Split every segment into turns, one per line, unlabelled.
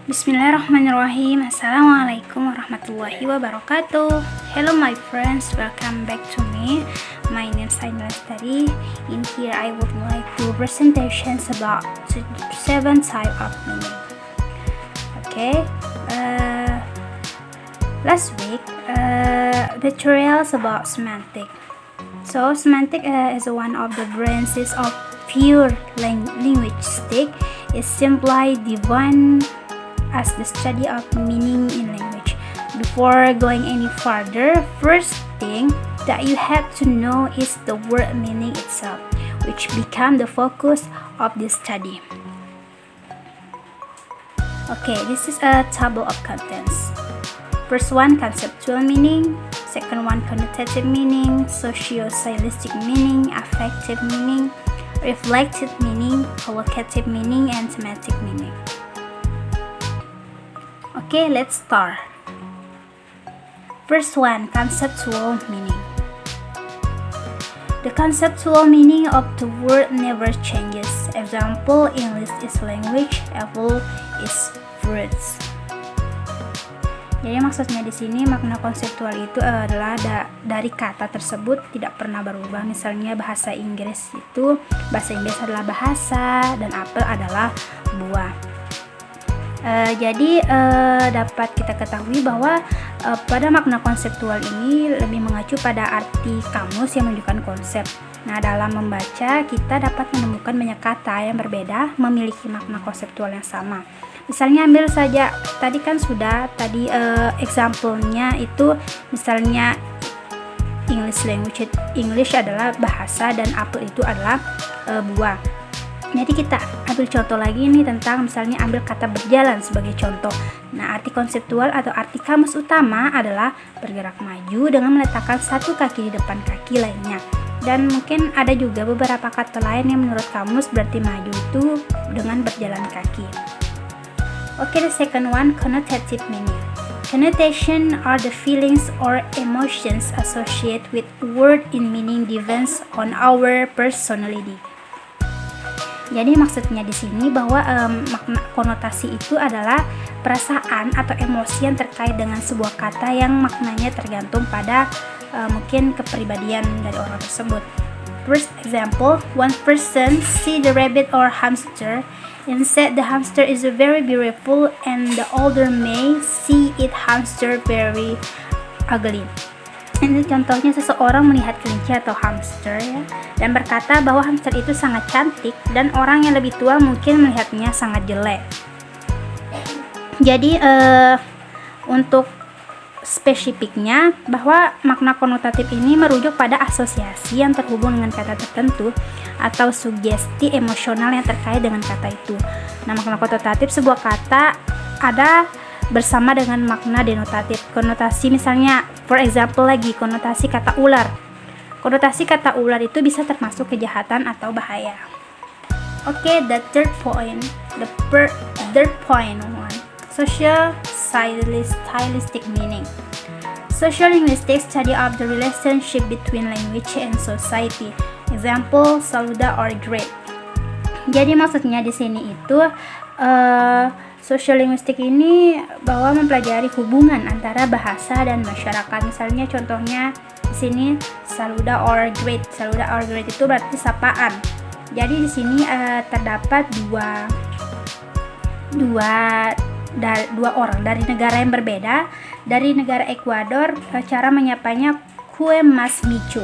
Bismillahirrahmanirrahim. Assalamualaikum warahmatullahi wabarakatuh. Hello my friends, welcome back to me. My name is Ainul Lestari. In here I would like to presentations about 7 type of meaning. Okay. Last week the tutorials about semantic. So semantic is one of the branches of pure linguistic. Is simply defined as the study of meaning in language. Before going any further, first thing that you have to know is the word meaning itself, which become the focus of this study. Okay, this is a table of contents. First one, conceptual meaning. Second one, connotative meaning, socio-stylistic meaning, affective meaning, reflective meaning, collocative meaning, and semantic meaning. Okay, let's start. First one, conceptual meaning. The conceptual meaning of the word never changes. Example, English is language, apple is fruits. Jadi maksudnya di sini makna konseptual itu adalah dari kata tersebut tidak pernah berubah. Misalnya bahasa Inggris adalah bahasa dan apel adalah buah. Jadi dapat kita ketahui bahwa pada makna konseptual ini lebih mengacu pada arti kamus yang menunjukkan konsep. Nah, dalam membaca kita dapat menemukan banyak kata yang berbeda memiliki makna konseptual yang sama. Misalnya ambil saja example-nya itu misalnya English adalah bahasa dan apel itu adalah buah. Jadi kita ambil contoh lagi nih tentang misalnya ambil kata berjalan sebagai contoh. Nah, arti konseptual atau arti kamus utama adalah bergerak maju dengan meletakkan satu kaki di depan kaki lainnya. Dan mungkin ada juga beberapa kata lain yang menurut kamus berarti maju itu dengan berjalan kaki. Okay, the second one, connotative meaning. Connotation are the feelings or emotions associated with word in meaning depends on our personality. Jadi maksudnya di sini bahwa makna konotasi itu adalah perasaan atau emosi yang terkait dengan sebuah kata yang maknanya tergantung pada mungkin kepribadian dari orang tersebut. First example, one person see the rabbit or hamster and said the hamster is very beautiful, and the other may see it hamster very ugly. Ini contohnya seseorang melihat kelinci atau hamster ya, dan berkata bahwa hamster itu sangat cantik dan orang yang lebih tua mungkin melihatnya sangat jelek. Jadi untuk spesifiknya bahwa makna konotatif ini merujuk pada asosiasi yang terhubung dengan kata tertentu atau sugesti emosional yang terkait dengan kata itu. Nah, makna konotatif sebuah kata ada bersama dengan makna denotatif. Konotasi misalnya, for example lagi, konotasi kata ular. Konotasi kata ular itu bisa termasuk kejahatan atau bahaya. Okay, the third point one, social stylistic meaning. Social linguistics study of the relationship between language and society. Example, saluda or great. Jadi maksudnya di sini itu social linguistik ini bahwa mempelajari hubungan antara bahasa dan masyarakat. Misalnya contohnya di sini saluda or great. Saluda or great itu berarti sapaan. Jadi di sini terdapat dua orang dari negara yang berbeda. Dari negara Ekuador cara menyapanya kue mas micho,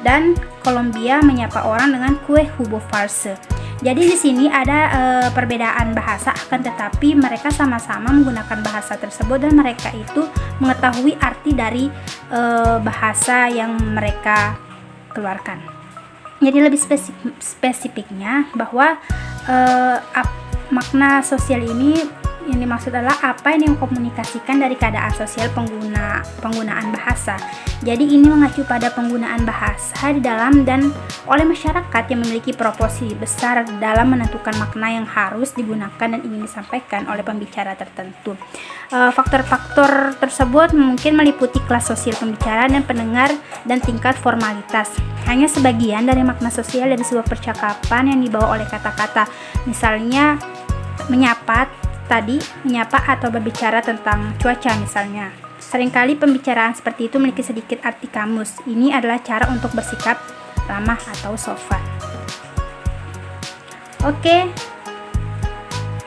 dan Kolombia menyapa orang dengan kue hubo farse. Jadi di sini ada perbedaan bahasa, akan tetapi mereka sama-sama menggunakan bahasa tersebut dan mereka itu mengetahui arti dari bahasa yang mereka keluarkan. Jadi lebih spesifiknya bahwa makna sosial ini yang dimaksud adalah apa yang dikomunikasikan dari keadaan sosial penggunaan bahasa. Jadi ini mengacu pada penggunaan bahasa di dalam dan oleh masyarakat yang memiliki proporsi besar dalam menentukan makna yang harus digunakan dan ingin disampaikan oleh pembicara tertentu. Faktor-faktor tersebut mungkin meliputi kelas sosial pembicara dan pendengar dan tingkat formalitas. Hanya sebagian dari makna sosial dari sebuah percakapan yang dibawa oleh kata-kata. Misalnya menyapa tadi menyapa atau berbicara tentang cuaca misalnya. Seringkali pembicaraan seperti itu memiliki sedikit arti kamus. Ini adalah cara untuk bersikap ramah atau sopan. Oke.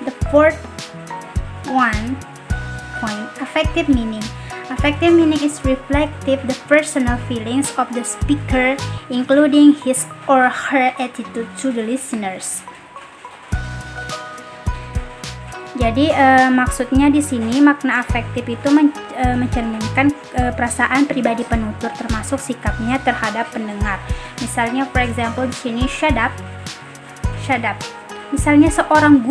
The fourth one point, affective meaning. Affective meaning is reflective the personal feelings of the speaker, including his or her attitude to the listeners. Jadi maksudnya di sini makna afektif itu mencerminkan perasaan pribadi penutur termasuk sikapnya terhadap pendengar. Misalnya, for example di sini shut up. Misalnya seorang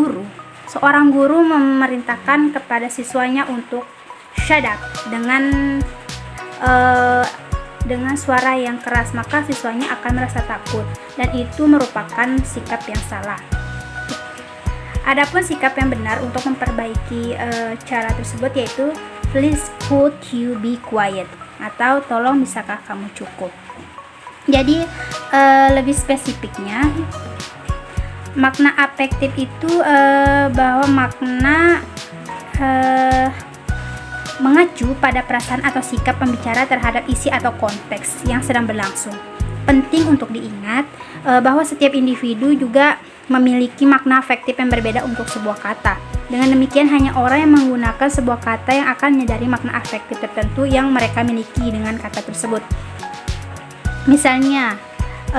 guru memerintahkan kepada siswanya untuk shut up dengan suara yang keras, maka siswanya akan merasa takut dan itu merupakan sikap yang salah. Adapun sikap yang benar untuk memperbaiki cara tersebut yaitu please could you be quiet atau tolong bisakah kamu cukup. Jadi lebih spesifiknya makna afektif itu bahwa makna mengacu pada perasaan atau sikap pembicara terhadap isi atau konteks yang sedang berlangsung. Penting untuk diingat bahwa setiap individu juga memiliki makna afektif yang berbeda untuk sebuah kata. Dengan demikian, hanya orang yang menggunakan sebuah kata yang akan menyadari makna afektif tertentu yang mereka miliki dengan kata tersebut. Misalnya,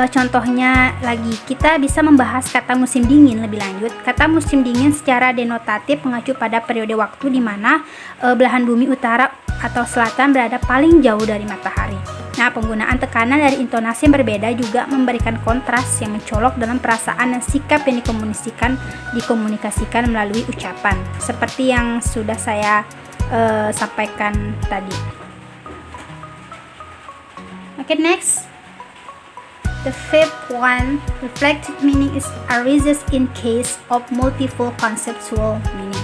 contohnya lagi, kita bisa membahas kata musim dingin lebih lanjut. Kata musim dingin secara denotatif mengacu pada periode waktu di mana belahan bumi utara atau selatan berada paling jauh dari matahari. Nah, penggunaan tekanan dari intonasi yang berbeda juga memberikan kontras yang mencolok dalam perasaan dan sikap yang dikomunikasikan melalui ucapan, seperti yang sudah saya sampaikan tadi. Okay, next. The fifth one, reflective meaning arises in case of multiple conceptual meaning.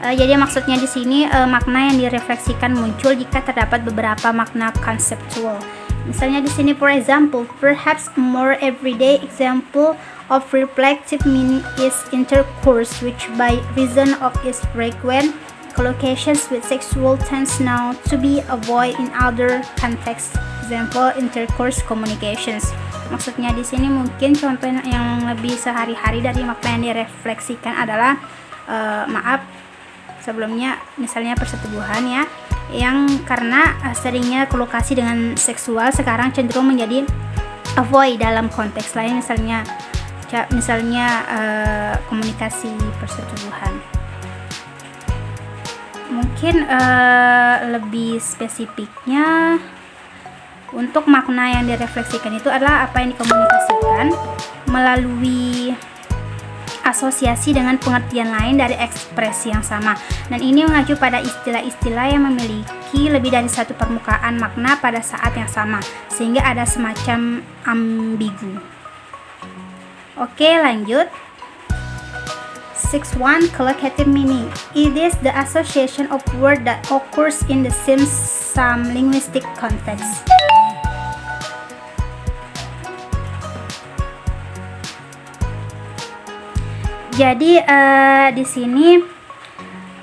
Jadi maksudnya di sini makna yang direfleksikan muncul jika terdapat beberapa makna konseptual. Misalnya di sini, for example, perhaps a more everyday example of reflective meaning is intercourse, which by reason of its frequent collocations with sexual tends now to be avoided in other contexts. Example, intercourse communications. Maksudnya di sini mungkin contoh yang lebih sehari-hari dari makna yang direfleksikan adalah sebelumnya misalnya persetubuhan ya, yang karena seringnya kolokasi dengan seksual sekarang cenderung menjadi avoid dalam konteks lain, misalnya komunikasi persetubuhan. Mungkin lebih spesifiknya untuk makna yang direfleksikan itu adalah apa yang dikomunikasikan melalui asosiasi dengan pengertian lain dari ekspresi yang sama, dan ini mengacu pada istilah-istilah yang memiliki lebih dari satu permukaan makna pada saat yang sama, sehingga ada semacam ambigu. Oke, lanjut. 6.1 Collocative meaning. It is the association of word that occurs in the some linguistic context. Jadi di sini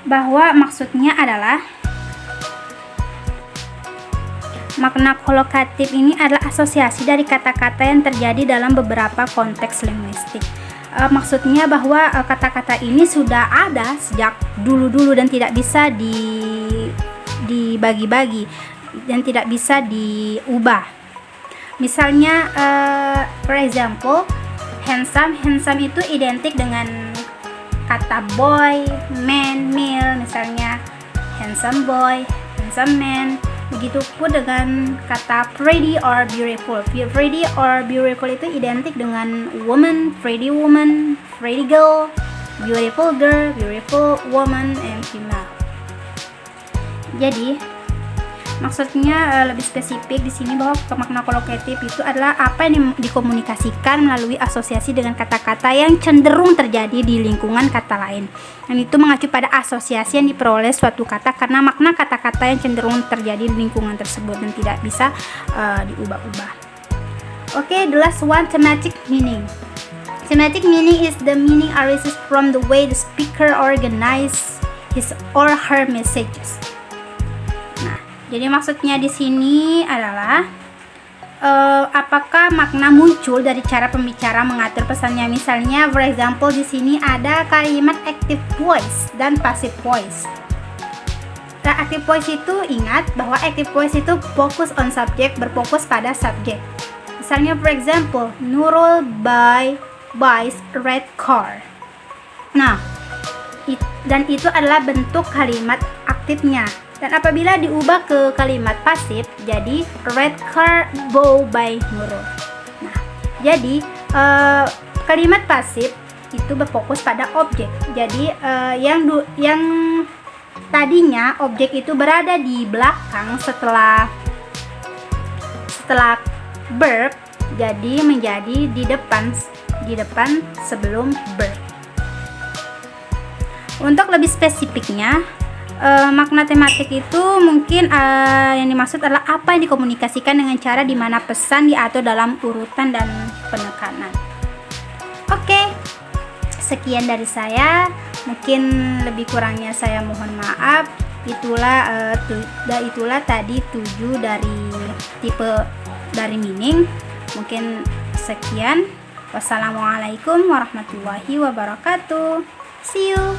bahwa maksudnya adalah makna kolokatif ini adalah asosiasi dari kata-kata yang terjadi dalam beberapa konteks linguistik. Maksudnya bahwa kata-kata ini sudah ada sejak dulu-dulu dan tidak bisa dibagi-bagi dan tidak bisa diubah. Misalnya, for example, handsome itu identik dengan kata boy, man, male, misalnya handsome boy, handsome man. Begitupun dengan kata pretty or beautiful. Pretty or beautiful itu identik dengan woman, pretty girl, beautiful woman, and female. Jadi maksudnya lebih spesifik di sini bahwa makna kolokatif itu adalah apa yang dikomunikasikan melalui asosiasi dengan kata-kata yang cenderung terjadi di lingkungan kata lain. Dan itu mengacu pada asosiasi yang diperoleh suatu kata karena makna kata-kata yang cenderung terjadi di lingkungan tersebut dan tidak bisa diubah-ubah. Oke, the last one, thematic meaning. Semantic meaning is the meaning arises from the way the speaker organize his or her messages. Nah, jadi maksudnya di sini adalah apakah makna muncul dari cara pembicara mengatur pesannya. Misalnya, for example, di sini ada kalimat active voice dan passive voice. Nah, active voice itu, ingat bahwa active voice itu fokus on subject, berfokus pada subjek. Misalnya, for example, Nurul buys red car. Nah, dan itu adalah bentuk kalimat aktifnya. Dan apabila diubah ke kalimat pasif, jadi red car bought by Nurul. Nah, jadi kalimat pasif itu berfokus pada objek. Jadi yang tadinya objek itu berada di belakang setelah verb, jadi menjadi di depan sebelum verb. Untuk lebih spesifiknya, makna tematik itu mungkin yang dimaksud adalah apa yang dikomunikasikan dengan cara di mana pesan diatur dalam urutan dan penekanan. Oke, sekian dari saya. Mungkin lebih kurangnya saya mohon maaf. Itulah tadi 7 dari tipe dari meaning. Mungkin sekian. Wassalamualaikum warahmatullahi wabarakatuh. See you.